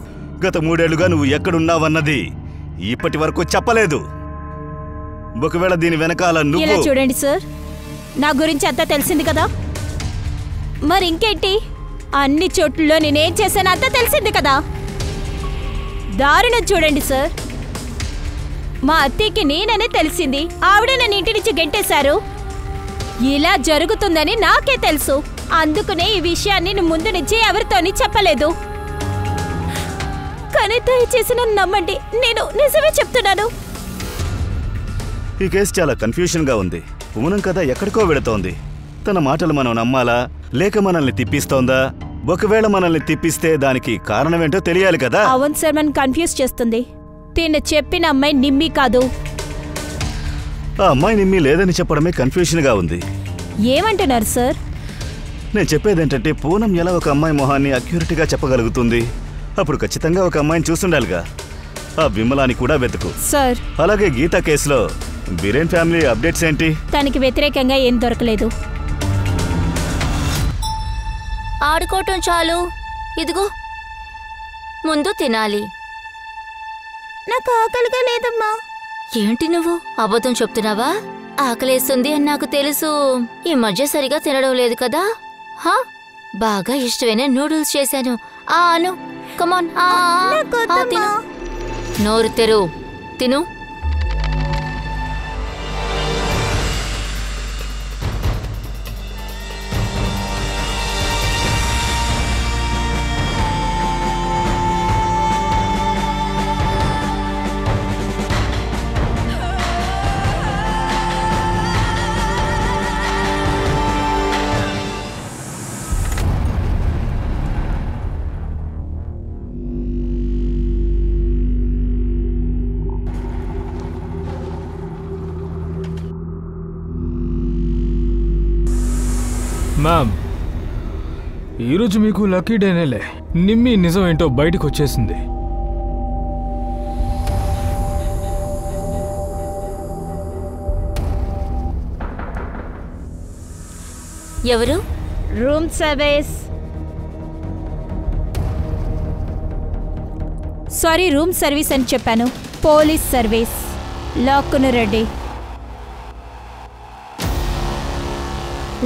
గత 3 ఏళ్లుగా నువ్వు ఎక్కడున్నావన్నది ఇప్పటి వరకు చెప్పలేదు. ఒకవేళ దీని వెనకాల ఇలా చూడండి సార్, నా గురించి అంతా తెలిసింది కదా. మరి ఇంకేంటి? అన్ని చోట్లలో నేనేం చేశాను అంతా తెలిసింది కదా. దారుణం చూడండి సార్, మా అత్తయ్యకి నేననే తెలిసింది. ఆవిడ నన్ను ఇంటి నుంచి గెంటేశారు. ఇలా జరుగుతుందని నాకే తెలుసు. అందుకనే ఈ విషయాన్ని నేను ముందు నుంచి ఎవరితోని చెప్పలేదు. కానీ దయచేసి నన్ను నమ్మండి, నేను నిజమే చెప్తున్నాను. ఈ కేసు చాలా కన్ఫ్యూషన్ గా ఉంది. పూనం కదా ఎక్కడికో వెళుతోంది. తన మాటలు మనం నమ్మాలా, లేక మనల్ని తిప్పిస్తోందా? ఒకవేళ మనల్ని తిప్పిస్తే దానికి కారణమేంటో తెలియాలి కదా. అవును సార్, మనం కన్ఫ్యూజ్ చేస్తుంది. తిను చెప్పిన అమ్మాయి నిమ్మి కాదు. ఆ అమ్మాయి నిమ్మి లేదని చెప్పడమే కన్ఫ్యూషన్ గా ఉంది. ఏమంటున్నారు సార్? నేను చెప్పేదేంటంటే, పూనం ఎలా ఒక అమ్మాయి మొహాన్ని అక్యూరేట్గా చెప్పగలుగుతుంది? అప్పుడు ఖచ్చితంగా ఒక అమ్మాయిని చూస్తుండాలిగా. ఆ విమలాని కూడా వెతుకు. సార్, అలాగే గీత కేసులో బిరేన్ ఫ్యామిలీ అప్డేట్స్ ఏంటి? తనకి వ్యతిరేకంగా ఏం దొరకలేదు. ఆడుకోవటం చాలు, ఇదిగో ముందు తినాలి. నాకు ఆకలిగా లేదమ్మా. ఏంటి నువ్వు అబద్ధం చెప్తున్నావా? ఆకలేస్తుంది అని నాకు తెలుసు. ఈ మధ్య సరిగా తినడం లేదు కదా. హా, బాగా ఇష్టమైన నూడిల్స్ చేశాను. అను కమాన్, తిను. నోరు తెరు, తిను. మ్యామ్, ఈరోజు మీకు లక్కీ డేనేలే. నిమ్మి నిజం ఏంటో బయటకు వచ్చేసింది. ఎవరు? Room service. Sorry, room service అని చెప్పాను. Police service. లాక్కును రెడ్డి.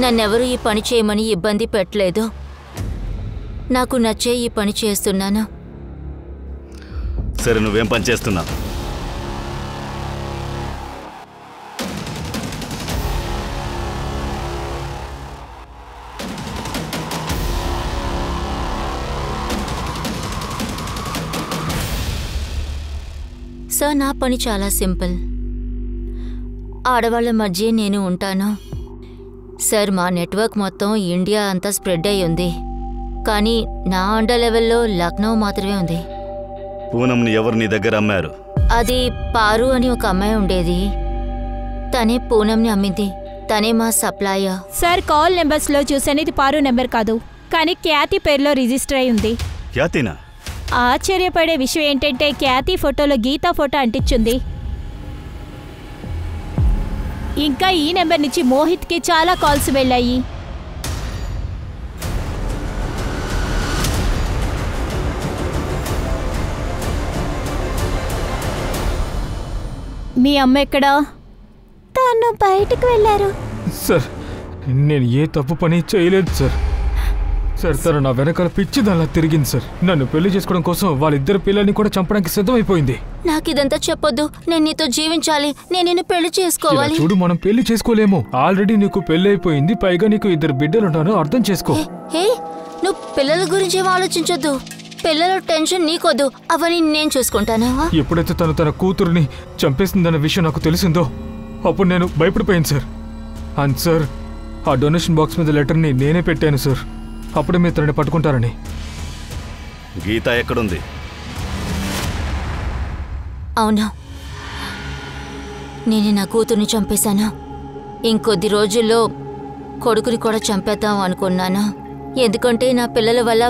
నన్నెవరూ ఈ పని చేయమని ఇబ్బంది పెట్టలేదు. నాకు నచ్చే ఈ పని చేస్తున్నాను. సరే, నువ్వేం పని చేస్తున్నావు? సార్, నా పని చాలా సింపుల్. ఆడవాళ్ల మధ్య నేను ఉంటాను. సార్, మా నెట్వర్క్ మొత్తం ఇండియా అంతా స్ప్రెడ్ అయి ఉంది. కానీ నా అండర్ లెవెల్లో లక్నో మాత్రమే ఉంది. పూనంని ఎవరు నీ దగ్గర అమ్మారు? అది పారు అని ఒక అమ్మాయి ఉండేది. తనే పూనంని అమ్మింది. తనే మా సప్లయర్. సార్, కాల్ నెంబర్స్లో చూసాను ఇది పారు నెంబర్ కాదు, కానీ ఖ్యాతి పేరులో రిజిస్టర్ అయి ఉంది. ఖ్యాతినా? ఆశ్చర్యపడే విషయం ఏంటంటే ఖ్యాతి ఫోటోలో గీత ఫోటో అంటించుంది. ఇంకా ఈ నెంబర్ నుంచి మోహిత్కి చాలా కాల్స్ వెళ్ళాయి. మీ అమ్మ ఎక్కడా? తను బయటకు వెళ్ళారు. సార్, నేను ఏ తప్పు పని చేయలేదు సార్. సార్, తను నా వెనకాల పిచ్చిదల్లా తిరిగింది సార్. నన్ను పెళ్లి చేసుకోవడం కోసం వాళ్ళిద్దరు పిల్లల్ని కూడా చంపడానికి సిద్ధమైపోయింది. నాకిదంతా చెప్పొద్దు. నేను నీతో జీవించాలి. నేను నిన్ను పెళ్లి చేసుకోవాలి. చూడు, మనం పెళ్లి చేసుకోలేము. ఆల్రెడీ నీకు పెళ్లి అయిపోయింది. పైగా నీకు 2 బిడ్డలుంటాను. అర్థం చేసుకో. హే, నువ్వు పిల్లల గురించి ఆలోచించొద్దు. పిల్లల టెన్షన్ నీకొద్దు. అవన్నీ నేను చూసుకుంటాను. ఎప్పుడైతే తను తన కూతురుని చంపేసిందన్న విషయం నాకు తెలిసిందో అప్పుడు నేను భయపడిపోయాను సార్. అండ్ సార్, ఆ డొనేషన్ బాక్స్ మీద లెటర్ని నేనే పెట్టాను సార్. అప్పుడే మీరు తనని పట్టుకుంటారని. గీత ఎక్కడుంది? అవునా, నేను నా కూతుర్ని చంపేశాను. ఇంకొద్ది రోజుల్లో కొడుకుని కూడా చంపేద్దాం అనుకున్నాను. ఎందుకంటే నా పిల్లల వల్ల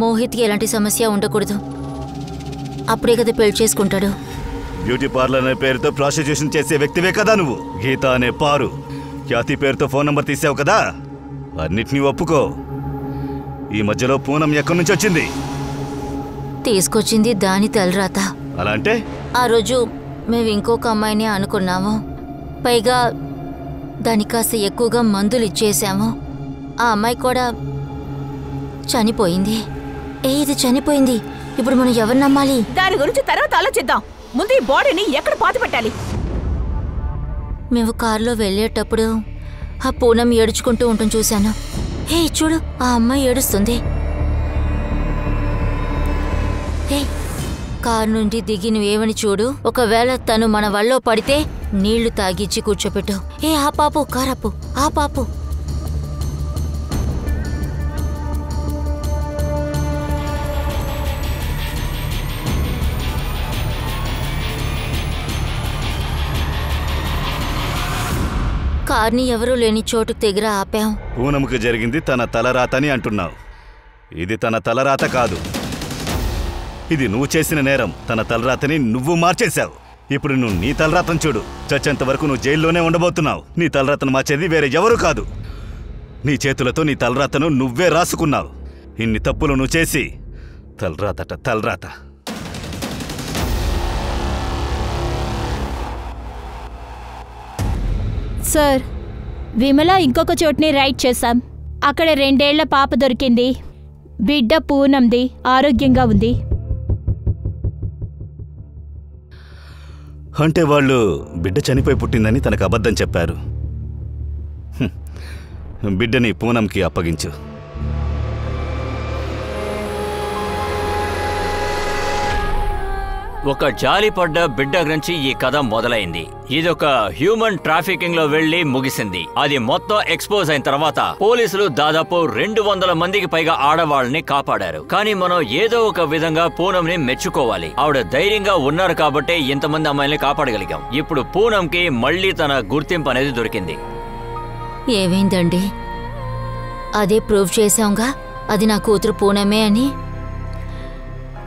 మోహిత్కి ఎలాంటి సమస్య ఉండకూడదు. అప్పుడే కదా పెళ్లి చేసుకుంటాడు. బ్యూటీ పార్లర్ అనే పేరుతో ప్రాస్టిట్యూషన్ చేసే వ్యక్తివే కదా నువ్వు. గీత అనే పారు ఖ్యాతి పేరుతో ఫోన్ నంబర్ తీసావు కదా. అన్నిటినీ ఒప్పుకో. ఈ మధ్యలో పూనం ఎక్కడి నుంచి వచ్చింది? తీసుకొచ్చింది దాని తలరాత. అలా అంటే? ఆ రోజు మేము ఇంకొక అమ్మాయిని అనుకున్నాము. పైగా దానికి కాస్త ఎక్కువగా మందులు ఇచ్చేసాము. ఆ అమ్మాయి కూడా చనిపోయింది. ఇది చనిపోయింది. ఇప్పుడు మనం ఎవరు నమ్మాలి? దాని గురించి తర్వాత ఆలోచిద్దాం. ముందు ఈ బాడీని ఎక్కడ పాతి పెట్టాలి? మేము కారులో వెళ్ళేటప్పుడు ఆ పూనం ఏడుచుకుంటూ ఉండటం చూశాను. హే చూడు, ఆ అమ్మాయి ఏడుస్తుంది. హే, కారు నుండి దిగి నువ్వేమని చూడు. ఒకవేళ తను మన వల్లో పడితే నీళ్లు తాగిచ్చి కూర్చోపెట్టు. ఏ ఆ పాపు, కారాపు, ఆ పాపు. కార్ని ఎవరూ లేని చోటు దగ్గర ఆపాం. పూనంకి జరిగింది తన తలరాత అని అంటున్నావు. ఇది తన తలరాత కాదు. ఇది నువ్వు చేసిన నేరం. తన తలరాతని నువ్వు మార్చేశావు. ఇప్పుడు నువ్వు నీ తలరాతను చూడు. చచ్చేంత వరకు నువ్వు జైల్లోనే ఉండబోతున్నావు. నీ తలరాతను మార్చేది వేరే ఎవరు కాదు. నీ చేతులతో నీ తలరాతను నువ్వే రాసుకున్నావు. ఇన్ని తప్పులు నువ్వు చేసి తలరాత. సార్, విమల ఇంకొక చోటుని రైడ్ చేశాం. అక్కడ 2 ఏళ్ల పాప దొరికింది. బిడ్డ పూనంది, ఆరోగ్యంగా ఉంది. అంటే వాళ్ళు బిడ్డ చనిపోయి పుట్టిందని తనకు అబద్ధం చెప్పారు. బిడ్డని పూనంకి అప్పగించు. ఒక జాలిపడ్డ బిడ్డ గురించి ఈ కథ మొదలైంది. ఇదొక హ్యూమన్ ట్రాఫికింగ్ లో వెళ్లి ముగిసింది. అది మొత్తం ఎక్స్పోజ్ అయిన తర్వాత పోలీసులు దాదాపు 200 మందికి పైగా ఆడవాళ్ళని కాపాడారు. కానీ మనం ఏదో ఒక విధంగా పూనంని మెచ్చుకోవాలి. ఆవిడ ధైర్యంగా ఉన్నారు కాబట్టే ఇంతమంది అమ్మాయిల్ని కాపాడగలిగాం. ఇప్పుడు పూనంకి మళ్లీ తన గుర్తింపు అనేది దొరికింది. ఏమైందండి? అదే ప్రూవ్ చేశాంగా అది నా కూతురు పూనమే అని.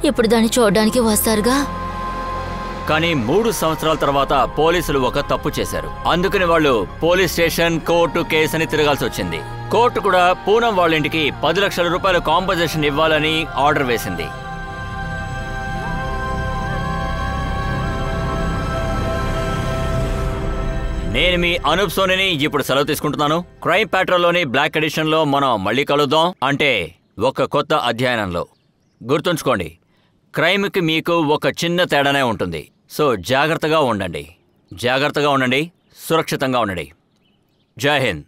ఇప్పుడు దాన్ని చూడడానికి వస్తారుగా. కానీ 3 సంవత్సరాల తర్వాత పోలీసులు ఒక తప్పు చేశారు. అందుకని వాళ్ళు పోలీస్ స్టేషన్, కోర్టు, కేసు అని తిరగాల్సి వచ్చింది. కోర్టు కూడా పూనం వాళ్ళ ఇంటికి 10 లక్షల రూపాయల కాంపన్సేషన్ ఇవ్వాలని ఆర్డర్ వేసింది. నేను మీ అనూప్ సోనిని ఇప్పుడు సెలవు తీసుకుంటున్నాను. క్రైమ్ ప్యాట్రోల్లోని బ్లాక్ ఎడిషన్లో మనం మళ్ళీ కలుద్దాం. అంటే ఒక కొత్త అధ్యయనంలో. గుర్తుంచుకోండి, క్రైమ్కి మీకు ఒక చిన్న తేడానే ఉంటుంది. సో జాగ్రత్తగా ఉండండి, సురక్షితంగా ఉండండి. జై హింద్.